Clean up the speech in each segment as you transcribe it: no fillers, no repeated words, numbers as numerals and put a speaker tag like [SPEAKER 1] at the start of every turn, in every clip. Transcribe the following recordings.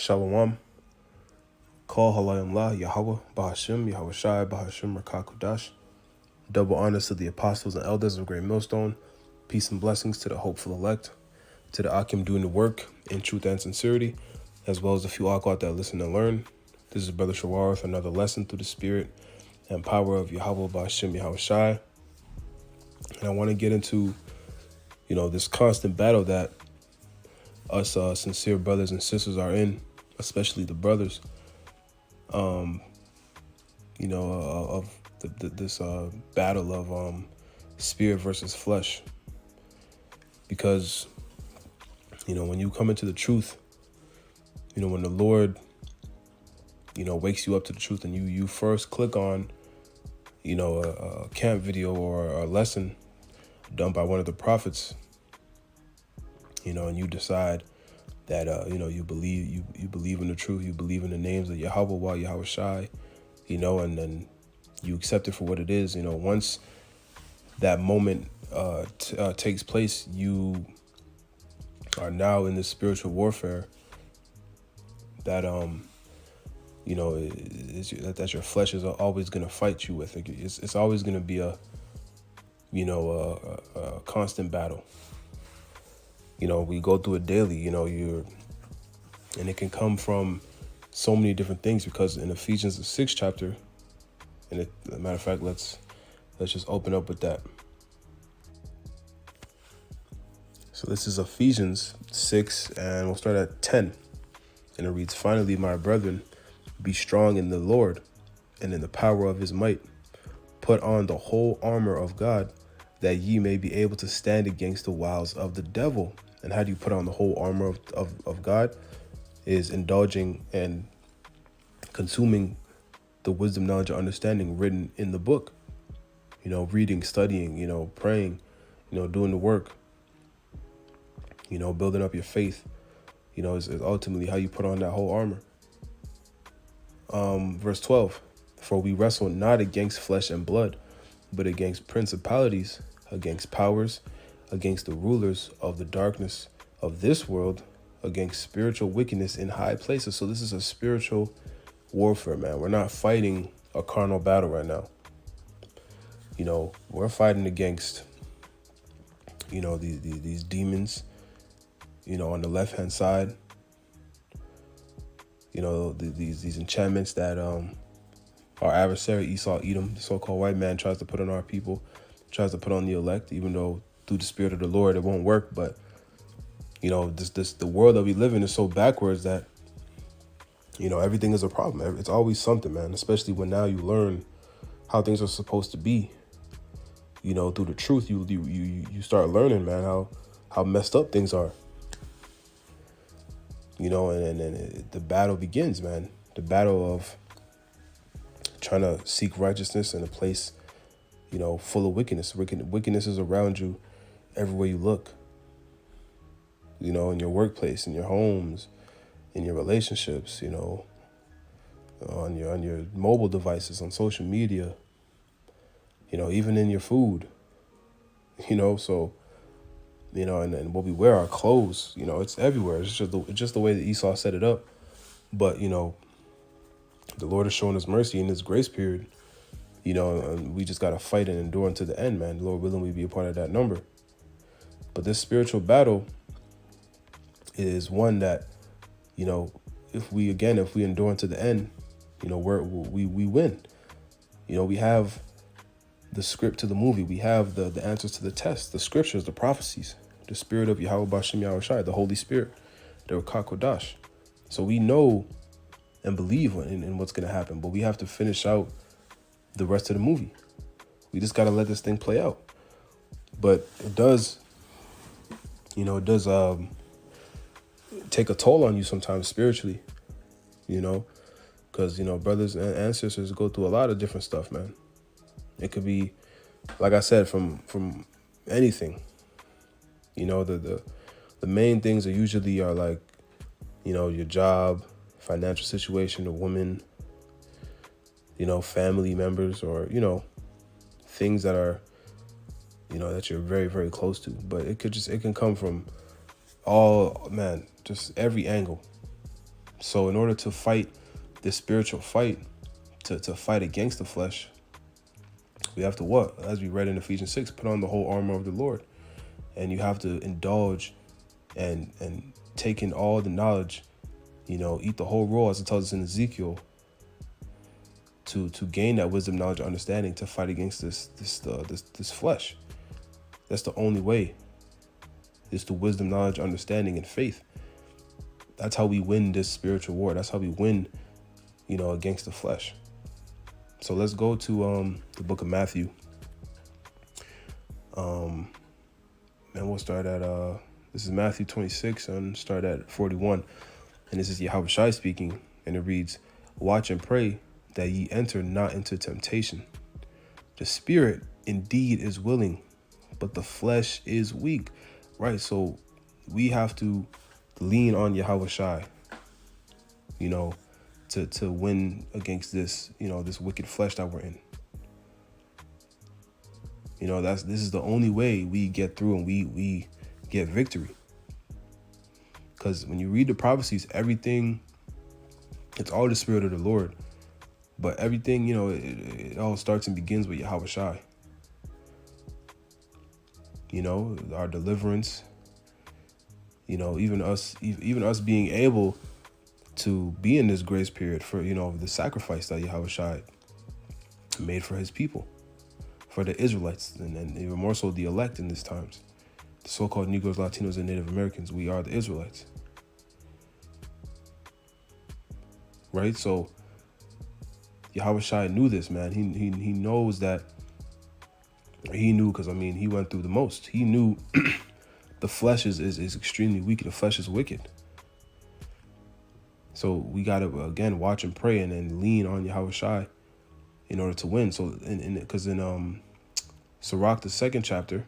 [SPEAKER 1] Shalom. Call Halayim La, Yahweh, Bahashim, Yahweh Shai, Bahashim, Rakakudash. Double honors to the apostles and elders of Great Millstone. Peace and blessings to the hopeful elect, to the Akim doing the work in truth and sincerity, as well as the few Akhlaq that listen and learn. This is Brother Shawar with another lesson through the spirit and power of Yahweh, Bahashim, Yahweh Shai. And I want to get into, this constant battle that us sincere brothers and sisters are in, especially the brothers, of this battle of spirit versus flesh. Because, when you come into the truth, when the Lord, wakes you up to the truth and you first click on, a camp video or a lesson done by one of the prophets, and you decide that, you believe in the truth, you believe in the names of Yahweh, Yahweh Shai, and then you accept it for what it is. Once that moment takes place, you are now in this spiritual warfare that, that your flesh is always going to fight you with. It's always going to be a constant battle. We go through it daily, and it can come from so many different things, because in Ephesians, the 6th chapter, and as a matter of fact, let's just open up with that. So this is Ephesians 6, and we'll start at 10. And it reads, "Finally, my brethren, be strong in the Lord and in the power of his might. Put on the whole armor of God, that ye may be able to stand against the wiles of the devil." And how do you put on the whole armor of God? Is indulging and consuming the wisdom, knowledge, and understanding written in the book. Reading, studying, praying, doing the work, building up your faith, is ultimately how you put on that whole armor. Verse 12, "For we wrestle not against flesh and blood, but against principalities, against powers, against the rulers of the darkness of this world, against spiritual wickedness in high places." So this is a spiritual warfare, man. We're not fighting a carnal battle right now. We're fighting against, these demons, on the left-hand side, these enchantments that our adversary Esau, Edom, the so-called white man, tries to put on our people, tries to put on the elect, even though through the spirit of the Lord it won't work. But the world that we live in is so backwards that everything is a problem. It's always something, man, especially when now you learn how things are supposed to be. Through the truth, you start learning, man, how messed up things are. And the battle begins, man. The battle of trying to seek righteousness in a place, full of wickedness. Wickedness is around you everywhere you look. In your workplace, in your homes, in your relationships, on your mobile devices, on social media, even in your food, so, and what we wear, our clothes, it's everywhere. It's just the way that Esau set it up. But, the Lord has shown us mercy in this grace period, and we just got to fight and endure unto the end, man. Lord willing, we be a part of that number. But this spiritual battle is one that, if we endure unto the end, we win. We have the script to the movie. We have the answers to the test, the scriptures, the prophecies, the spirit of Yahweh Bashim Yahweh Shai, the Holy Spirit, the Rakakodash. So we know and believe in what's going to happen, but we have to finish out the rest of the movie. We just got to let this thing play out. But it does take a toll on you sometimes spiritually, because, brothers and ancestors go through a lot of different stuff, man. It could be, like I said, from anything. The main things are usually like, your job, financial situation, a woman, family members, or, things that are, that you're very, very close to. But it can come from all, man, just every angle. So in order to fight this spiritual fight, to fight against the flesh, we have to what? As we read in Ephesians 6, put on the whole armor of the Lord. And you have to indulge and take in all the knowledge, eat the whole roll, as it tells us in Ezekiel, to gain that wisdom, knowledge, understanding, to fight against this flesh. That's the only way, is the wisdom, knowledge, understanding, and faith. That's how we win this spiritual war. That's how we win, against the flesh. So let's go to the book of Matthew. And we'll start at, this is Matthew 26 and start at 41. And this is Yahushua speaking. And it reads, "Watch and pray that ye enter not into temptation. The spirit indeed is willing, but the flesh is weak." Right? So we have to lean on Yahushua, to win against this, this wicked flesh that we're in. This is the only way we get through and we get victory. Because when you read the prophecies, everything, it's all the spirit of the Lord. But everything, it all starts and begins with Yahushua. Our deliverance, even us being able to be in this grace period for, the sacrifice that Yahushua made for his people, for the Israelites, and even more so the elect in these times. The so-called Negros, Latinos, and Native Americans, we are the Israelites. Right? So Yahushua knew this, man. He knows that. He knew, because he went through the most. He knew the flesh is extremely weak. The flesh is wicked. So we got to, again, watch and pray and then lean on Yahushua in order to win. So because in Sirach, the 2nd chapter,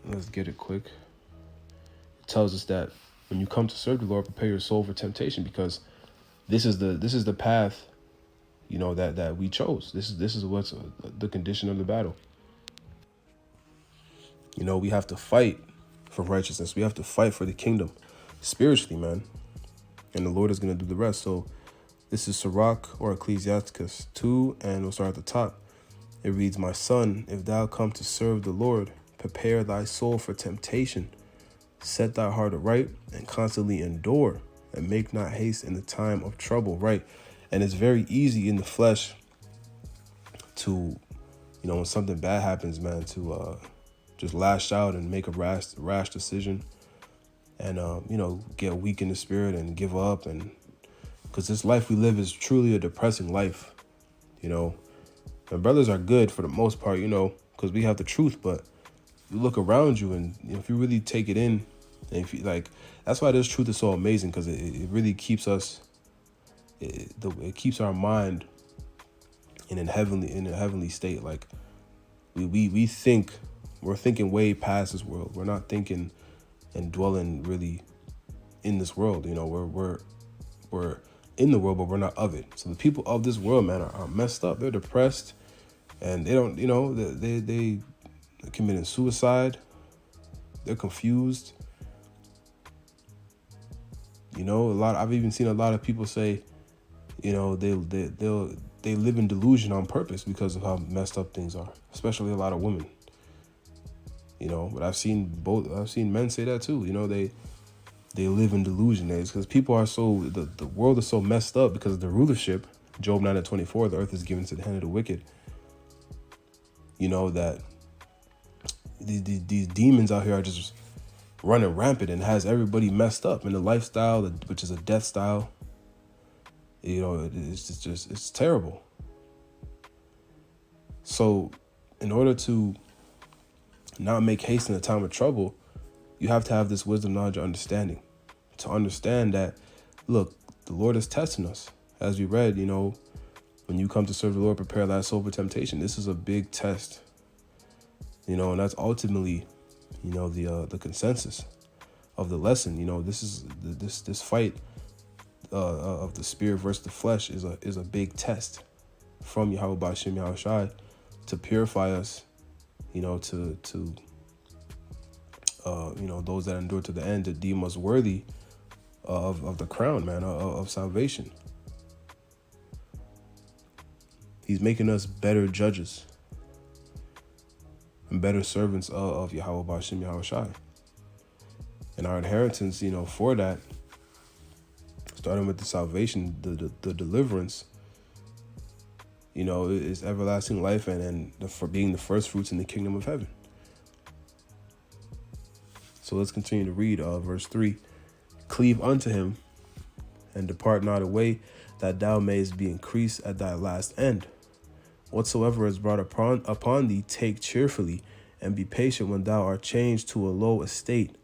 [SPEAKER 1] let's get it quick. It tells us that when you come to serve the Lord, prepare your soul for temptation, because this is the path, that we chose. This is what's the condition of the battle. We have to fight for righteousness. We have to fight for the kingdom spiritually, man. And the Lord is going to do the rest. So this is Sirach, or Ecclesiasticus 2, and we'll start at the top. It reads, "My son, if thou come to serve the Lord, prepare thy soul for temptation. Set thy heart aright and constantly endure, and make not haste in the time of trouble." Right? And it's very easy in the flesh to, when something bad happens, man, to just lash out and make a rash decision, and get weak in the spirit and give up. And because this life we live is truly a depressing life. And brothers are good for the most part, because we have the truth. But you look around you, and if you really take it in, and if you that's why this truth is so amazing, because it really keeps us. It keeps our mind in a heavenly state. Like we think. We're thinking way past this world. We're not thinking and dwelling really in this world. We're in the world, but we're not of it. So the people of this world, man, are messed up. They're depressed, and they don't, they committing suicide. They're confused. I've even seen a lot of people say, they live in delusion on purpose because of how messed up things are, especially a lot of women. But I've seen men say that too. They live in delusion. It's because people are the world is so messed up because of the rulership. Job 9:24, the earth is given to the hand of the wicked. That these demons out here are just running rampant and has everybody messed up in the lifestyle, which is a death style. It's terrible. So in order to not make haste in the time of trouble, you have to have this wisdom, knowledge, understanding, to understand that, look, the Lord is testing us. As we read, when you come to serve the Lord, prepare thy soul for temptation. This is a big test, and that's ultimately, the consensus of the lesson. This is this fight of the spirit versus the flesh is a big test from Yahweh B'Shem Yahushai to purify us, to those that endure to the end, to deem us worthy of the crown, man, of salvation. He's making us better judges and better servants of Yahweh Bashim Yahweh Shai. And our inheritance, for that, starting with the salvation, the deliverance, is everlasting life and for being the first fruits in the kingdom of heaven. So let's continue to read verse 3. Cleave unto him and depart not away, that thou mayest be increased at thy last end. Whatsoever is brought upon thee, take cheerfully, and be patient when thou art changed to a low estate.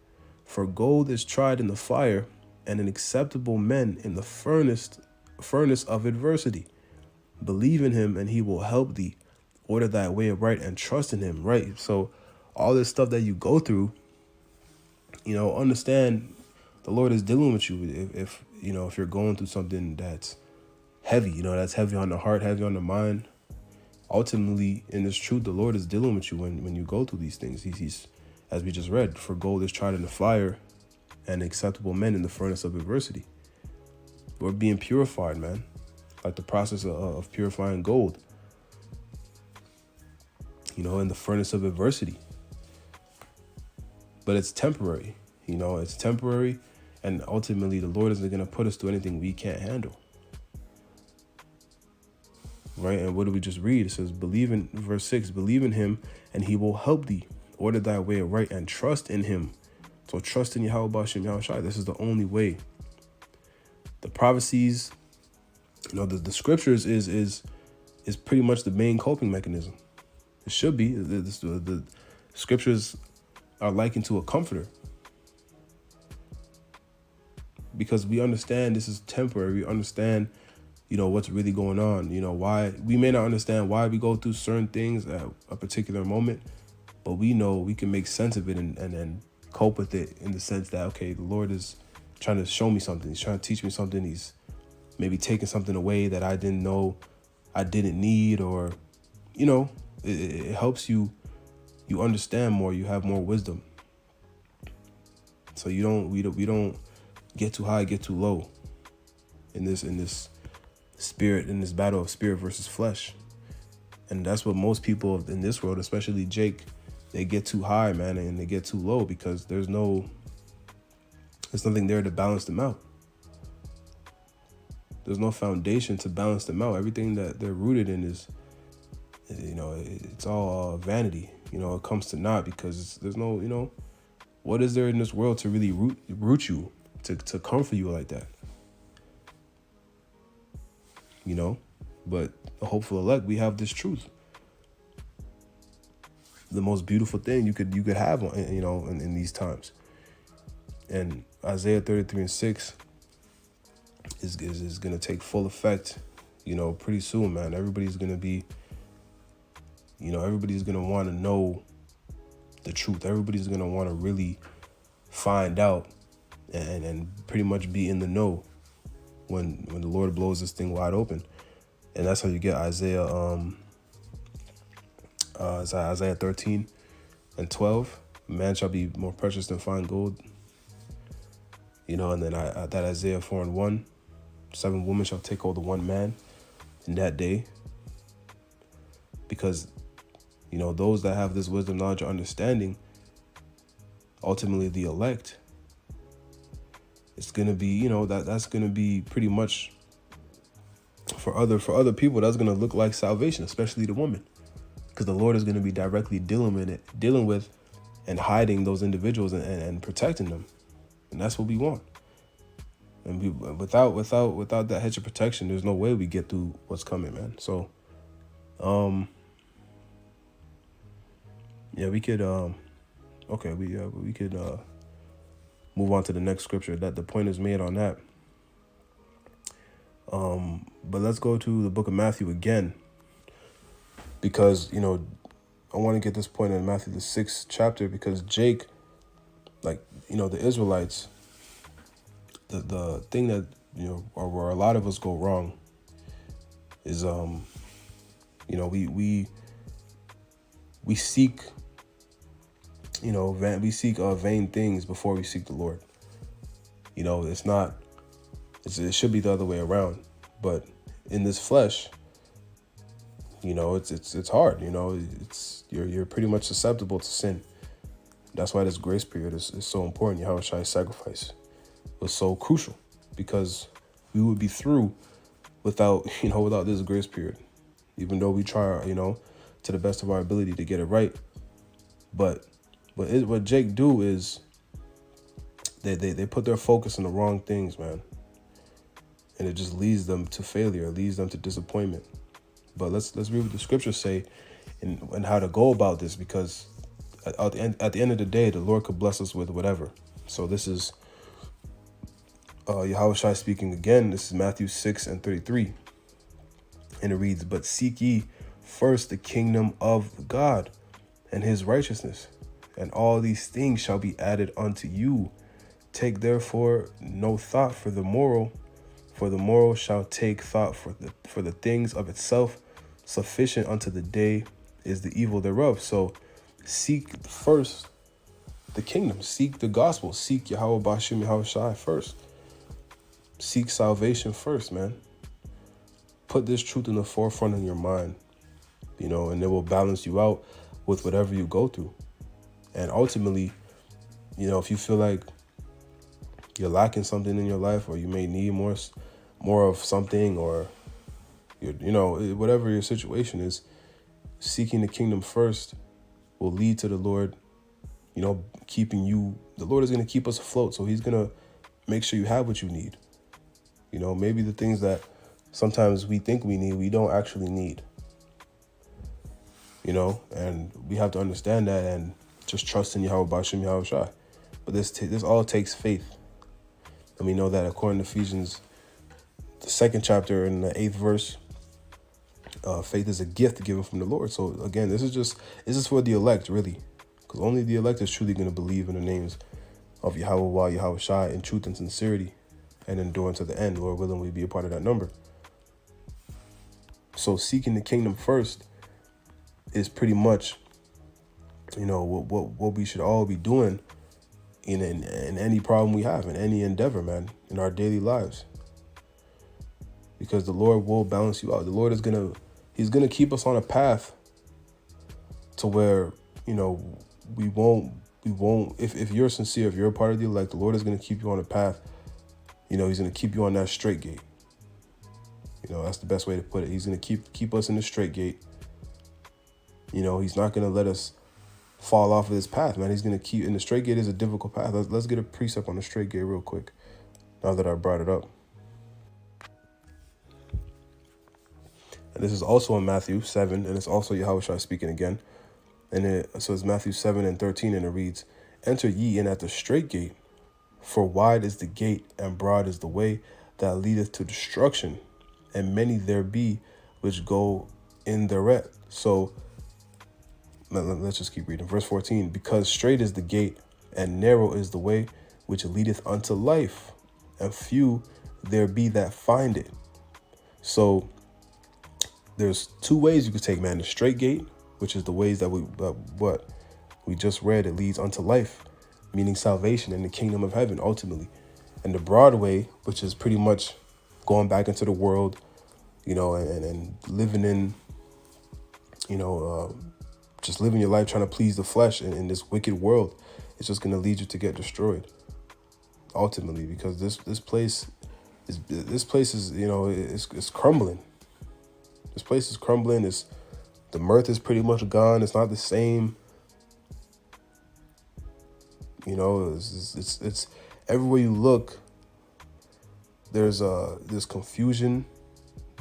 [SPEAKER 1] For gold is tried in the fire, and an acceptable men in the furnace of adversity. Believe in him, and he will help thee. Order thy way right, and trust in him. Right. So all this stuff that you go through, understand the Lord is dealing with you. If you're going through something that's heavy, that's heavy on the heart, heavy on the mind. Ultimately, in this truth, the Lord is dealing with you when you go through these things. He's, as we just read, for gold is tried in the fire, and acceptable men in the furnace of adversity. We're being purified, man, like the process of purifying gold, in the furnace of adversity. But it's temporary, it's temporary, and ultimately the Lord isn't going to put us through anything we can't handle. Right. And what do we just read? It says, verse 6, believe in him and he will help thee. Order thy way right and trust in him. So trust in Yahweh Bashim Yahweh Shai. This is the only way. The prophecies, the scriptures is pretty much the main coping mechanism. It should be. The scriptures are likened to a comforter. Because we understand this is temporary. We understand what's really going on, why we may not understand why we go through certain things at a particular moment, but we know we can make sense of it and then cope with it in the sense that, okay, the Lord is trying to show me something. He's trying to teach me something. He's maybe taking something away that I didn't know I didn't need, or, it helps you understand more. You have more wisdom. So we don't get too high, get too low in this spirit, in this battle of spirit versus flesh. And that's what most people in this world, especially Jake, they get too high, man, and they get too low because there's nothing there to balance them out. There's no foundation to balance them out. Everything that they're rooted in is, it's all vanity. It comes to naught because there's no, what is there in this world to really root you, to comfort you like that? But the hopeful elect, we have this truth. The most beautiful thing you could have, in these times. And Isaiah 33:6 is going to take full effect, pretty soon, man. Everybody's going to be, everybody's going to want to know the truth. Everybody's going to want to really find out and pretty much be in the know when the Lord blows this thing wide open. And that's how you get Isaiah 13:12. Man shall be more precious than fine gold. And then that Isaiah 4:1. 7 women shall take hold of one man in that day. Because, those that have this wisdom, knowledge, or understanding, ultimately the elect, it's going to be, that's going to be pretty much for other people, that's going to look like salvation, especially the woman, because the Lord is going to be directly dealing with and hiding those individuals and protecting them. And that's what we want. And without that hedge of protection, there's no way we get through what's coming, man. So, we could, we could move on to the next scripture. That the point is made on that. But let's go to the book of Matthew again, because, I want to get this point in Matthew, the 6th chapter, because Jake, the Israelites, the thing that, or where a lot of us go wrong is, we seek, we seek vain things before we seek the Lord. It's not. It should be the other way around. But in this flesh, it's hard. You're pretty much susceptible to sin. That's why this grace period is so important. Yahweh's sacrifice was so crucial, because we would be through without this grace period. Even though we try, to the best of our ability to get it right, but what Jake do is they put their focus on the wrong things, man, and it just leads them to failure. It leads them to disappointment. But let's read what the scriptures say and how to go about this, because at the end of the day, the Lord could bless us with whatever. So this is Yahweh speaking again. This is Matthew 6:33. And it reads, "But seek ye first the kingdom of God and his righteousness, and all these things shall be added unto you. Take therefore no thought for the morrow, for the morrow shall take thought for the things of itself. Sufficient unto the day is the evil thereof." So seek first the kingdom, seek the gospel, seek Yahweh Bashim Yahweh Shai first. Seek salvation first, man. Put this truth in the forefront of your mind, and it will balance you out with whatever you go through. And ultimately, if you feel like you're lacking something in your life, or you may need more of something, or whatever your situation is, seeking the kingdom first will lead to the Lord, keeping you. The Lord is going to keep us afloat, so he's going to make sure you have what you need. Maybe the things that sometimes we think we need, we don't actually need. And we have to understand that and just trust in Yahweh Bashim Yahweh Shai. But this all takes faith. And we know that according to Ephesians, the 2nd chapter and the 8th verse, faith is a gift given from the Lord. So again, this is for the elect, really, because only the elect is truly going to believe in the names of Yahweh Yahweh Shai in truth and sincerity, and endure to the end. Lord willing, we be a part of that number. So seeking the kingdom first is pretty much, what we should all be doing in any problem we have, in any endeavor, man, in our daily lives. Because the Lord will balance you out. The Lord he's gonna keep us on a path to where, we won't, if you're sincere, if you're a part of the elect, the Lord is gonna keep you on a path. He's gonna keep you on that straight gate. That's the best way to put it. He's going to keep us in the straight gate. He's not going to let us fall off of this path, man. He's going to keep, and the straight gate is a difficult path. Let's get a precept on the straight gate real quick, now that I brought it up. And this is also in Matthew 7, and it's also Yahweh speaking again. And so it's Matthew 7:13, and it reads, "Enter ye in at the straight gate, for wide is the gate, and broad is the way that leadeth to destruction, and many there be which go in thereat." So let's just keep reading. Verse 14, "Because straight is the gate, and narrow is the way which leadeth unto life, and few there be that find it." So there's two ways you could take, man. The straight gate, which is the ways that what we just read, it leads unto life, meaning salvation in the kingdom of heaven ultimately. And the broad way, which is pretty much going back into the world, and living in, just living your life trying to please the flesh in this wicked world, it's just going to lead you to get destroyed ultimately, because this place is it's crumbling. This place is crumbling. The mirth is pretty much gone. It's not the same. It's everywhere you look, there's confusion,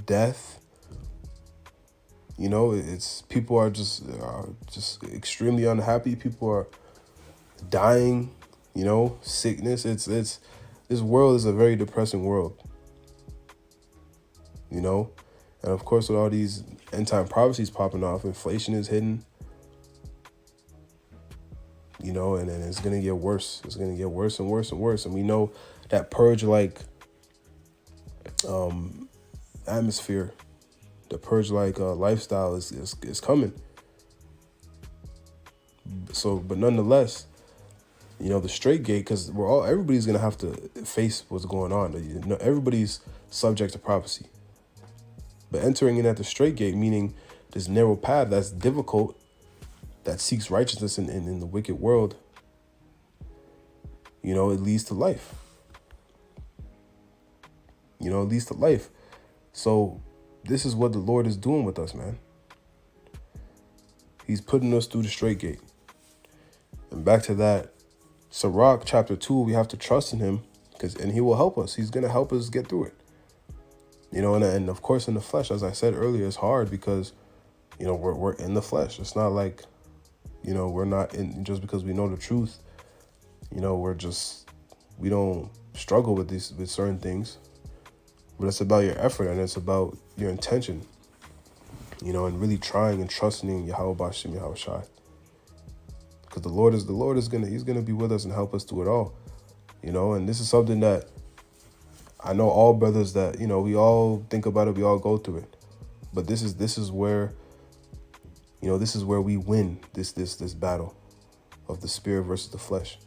[SPEAKER 1] death. It's people are just extremely unhappy. People are dying. Sickness. It's this world is a very depressing world. And of course, with all these end time prophecies popping off, inflation is hidden. And it's going to get worse. It's going to get worse and worse and worse. And we know that purge-like atmosphere, the purge-like lifestyle is coming. So, but nonetheless, The straight gate, because everybody's gonna have to face what's going on. Everybody's subject to prophecy. But entering in at the straight gate, meaning this narrow path that's difficult, that seeks righteousness in the wicked world, it leads to life. It leads to life. So this is what the Lord is doing with us, man. He's putting us through the straight gate. And back to that, Sirach chapter 2, we have to trust in him, and he will help us. He's going to help us get through it. And of course in the flesh, as I said earlier, it's hard because, we're in the flesh. It's not like, we're not in just because we know the truth. We don't struggle with certain things, but it's about your effort and it's about your intention, and really trying and trusting in Yahweh Bashem Yahweh Shai. Because he's gonna be with us and help us through it all. And this is something that I know all brothers that, we all think about it, we all go through it. But this is where, this is where we win this battle of the spirit versus the flesh.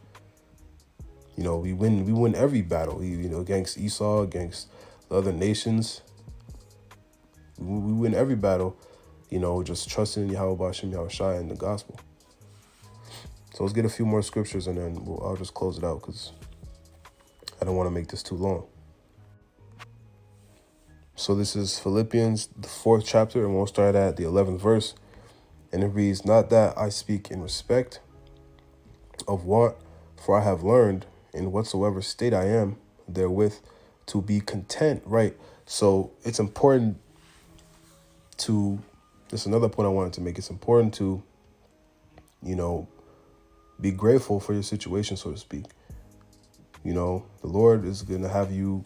[SPEAKER 1] We win every battle, against Esau, against the other nations. We win every battle, just trusting in Yahweh Bashem Yahweh Shai and the gospel. So let's get a few more scriptures and then I'll just close it out because I don't want to make this too long. So this is Philippians, the 4th chapter, and we'll start at the 11th verse. And it reads, "Not that I speak in respect of want, for I have learned in whatsoever state I am therewith to be content." Right. So it's important to, this is another point I wanted to make. It's important to, be grateful for your situation, so to speak. The Lord is going to have you,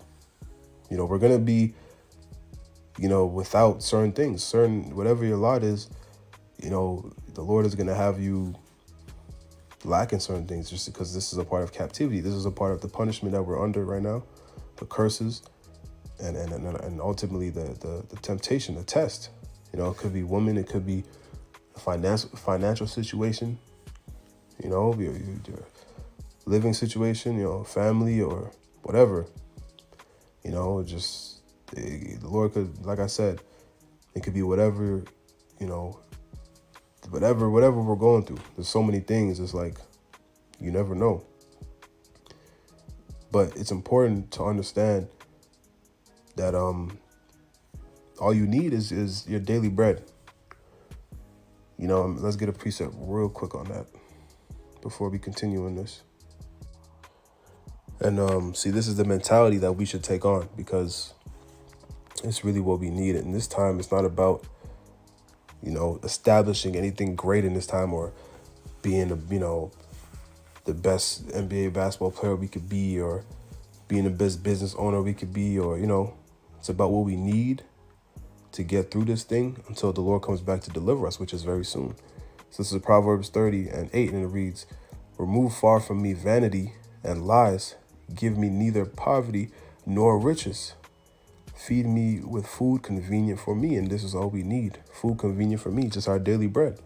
[SPEAKER 1] we're going to be, without certain things, whatever your lot is, the Lord is going to have you lacking certain things just because this is a part of captivity. This is a part of the punishment that we're under right now, the curses, and ultimately the temptation, the test. It could be women, it could be a financial situation, your living situation, family or whatever. The Lord could, like I said, it could be whatever, whatever we're going through. There's so many things. It's like, you never know. But it's important to understand that all you need is your daily bread. Let's get a precept real quick on that before we continue in this. And see, this is the mentality that we should take on because it's really what we need. And this time, it's not about, establishing anything great in this time or being, the best NBA basketball player we could be or being the best business owner we could be or, it's about what we need to get through this thing until the Lord comes back to deliver us, which is very soon. So this is Proverbs 30:8, and it reads, "Remove far from me vanity and lies. Give me neither poverty nor riches. Feed me with food convenient for me." And this is all we need. Food convenient for me, just our daily bread.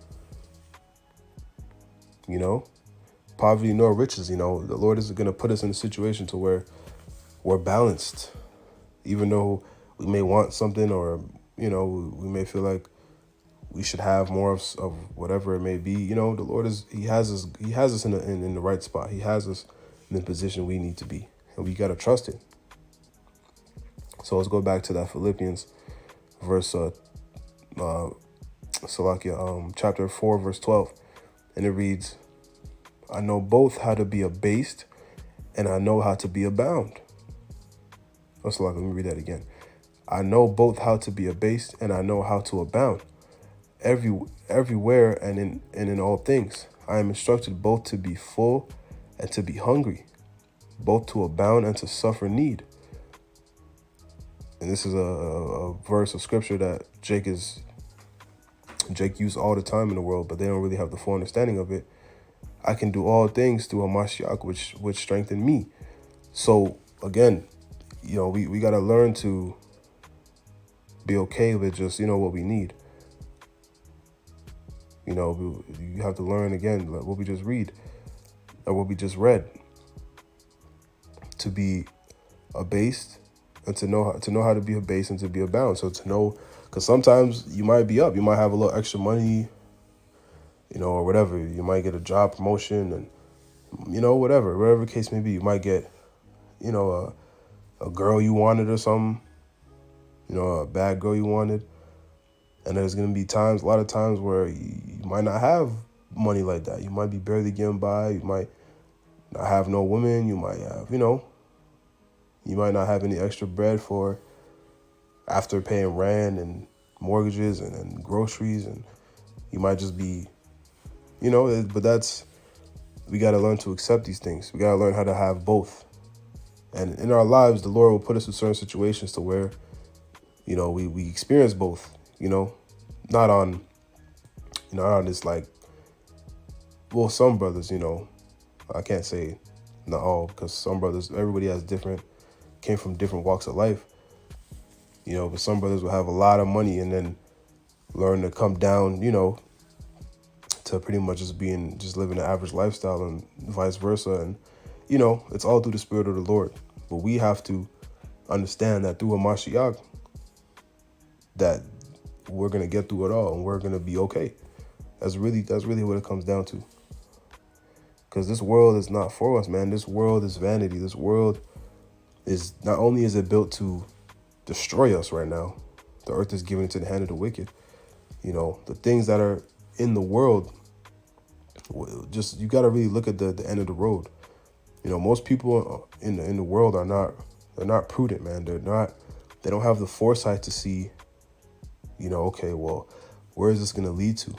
[SPEAKER 1] Poverty nor riches. The Lord is going to put us in a situation to where we're balanced. Even though we may want something or, we may feel like we should have more of whatever it may be. The Lord he has us in the right spot. He has us in the position we need to be. And we got to trust it. So let's go back to that Philippians verse, chapter 4, verse 12. And it reads, "I know both how to be abased and I know how to be abound." Let me read that again. "I know both how to be abased and I know how to abound. Everywhere and in all things. I am instructed both to be full and to be hungry, both to abound and to suffer need." And this is a verse of scripture that Jake used all the time in the world, but they don't really have the full understanding of it. I can do all things through Hamashiach, which strengthen me. So again, we got to learn to be okay with just, what we need. You have to learn again, like what we just read. of what we just read, to be abased and to know how to be abased and to be abound. So to know, because sometimes you might be up, you might have a little extra money, or whatever. You might get a job promotion and, whatever the case may be. You might get, a girl you wanted or something, a bad girl you wanted. And there's going to be a lot of times where you might not have money like that. You might be barely getting by. You might not have no woman. You might have, you might not have any extra bread for after paying rent and mortgages and groceries. And you might just be, but we got to learn to accept these things. We got to learn how to have both. And in our lives, the Lord will put us in certain situations to where, we experience both, not on this like, well, some brothers, I can't say not all, because some brothers, everybody came from different walks of life, but some brothers will have a lot of money and then learn to come down, to pretty much just living an average lifestyle and vice versa. And, it's all through the Spirit of the Lord. But we have to understand that through a Mashiach, that we're going to get through it all and we're going to be okay. That's really what it comes down to. Because this world is not for us, man. This world is vanity. This world is, not only is it built to destroy us right now, the earth is given into the hand of the wicked. The things that are in the world, you got to really look at the end of the road. Most people in the world they're not prudent, man. They don't have the foresight to see, okay, well, where is this going to lead to?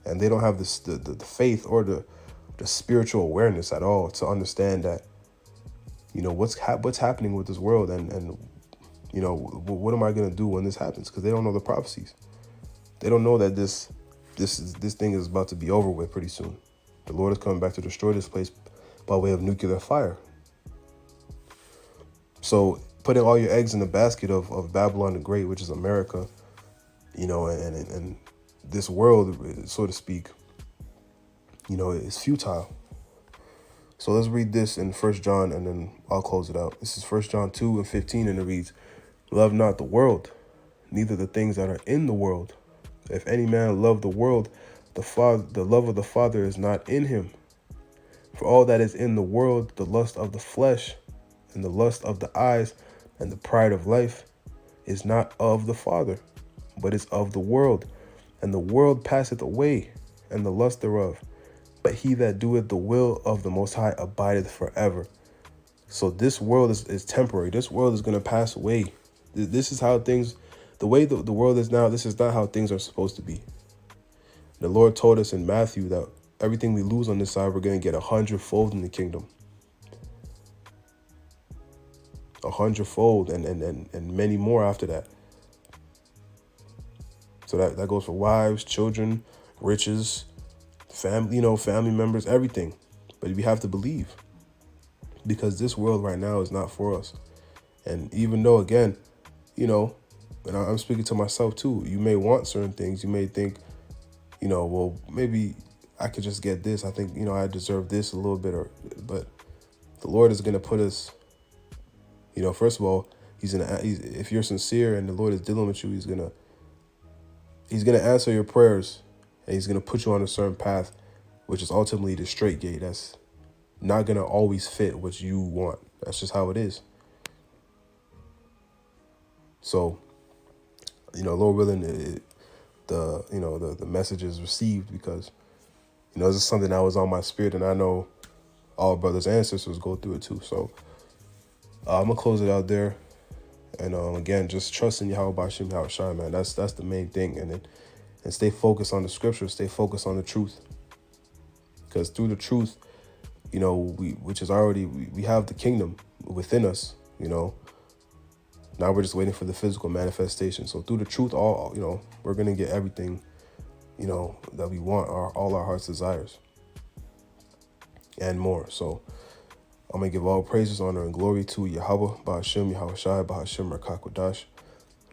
[SPEAKER 1] And they don't have the faith or the spiritual awareness at all to understand that, what's happening with this world and what am I going to do when this happens? Because they don't know the prophecies. They don't know that this thing is about to be over with pretty soon. The Lord is coming back to destroy this place by way of nuclear fire. So putting all your eggs in the basket of Babylon the Great, which is America, and this world, so to speak, is futile. So let's read this in 1 John and then I'll close it out. This is 1 John 2:15, and it reads, "Love not the world, neither the things that are in the world. If any man love the world, the love of the Father is not in him. For all that is in the world, the lust of the flesh and the lust of the eyes and the pride of life, is not of the Father, but is of the world. And the world passeth away, and the lust thereof. But he that doeth the will of the Most High abideth forever." So this world is temporary. This world is going to pass away. This is how things, the way the world is now, this is not how things are supposed to be. The Lord told us in Matthew that everything we lose on this side, we're going to get 100-fold in the kingdom. 100-fold and many more after that. So that goes for wives, children, riches, family, family members, everything. But we have to believe, because this world right now is not for us. And even though, again, and I'm speaking to myself too, you may want certain things. You may think, well, maybe I could just get this. I think, I deserve this a little bit, but the Lord is going to put us, first of all, if you're sincere and the Lord is dealing with you, he's going to answer your prayers, and he's going to put you on a certain path, which is ultimately the straight gate. That's not going to always fit what you want. That's just how it is. So, Lord willing, the message is received, because, this is something that was on my spirit, and I know all brothers and sisters go through it too. So I'm going to close it out there. And again, just trust in Yahweh Bashim Yahushua, man. That's the main thing. And stay focused on the scripture. Stay focused on the truth. Because through the truth, we have the kingdom within us, Now we're just waiting for the physical manifestation. So through the truth, we're going to get everything, that we want, all our heart's desires and more. So I'm going to give all praises, honor, and glory to Yahweh, Ba'ashem, Yahushai, Ba'ashem, Rakakwadash.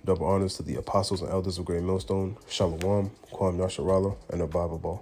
[SPEAKER 1] Double honors to the apostles and elders of Great Millstone, Shalom, Kwam Yasharala, and Abba Ball.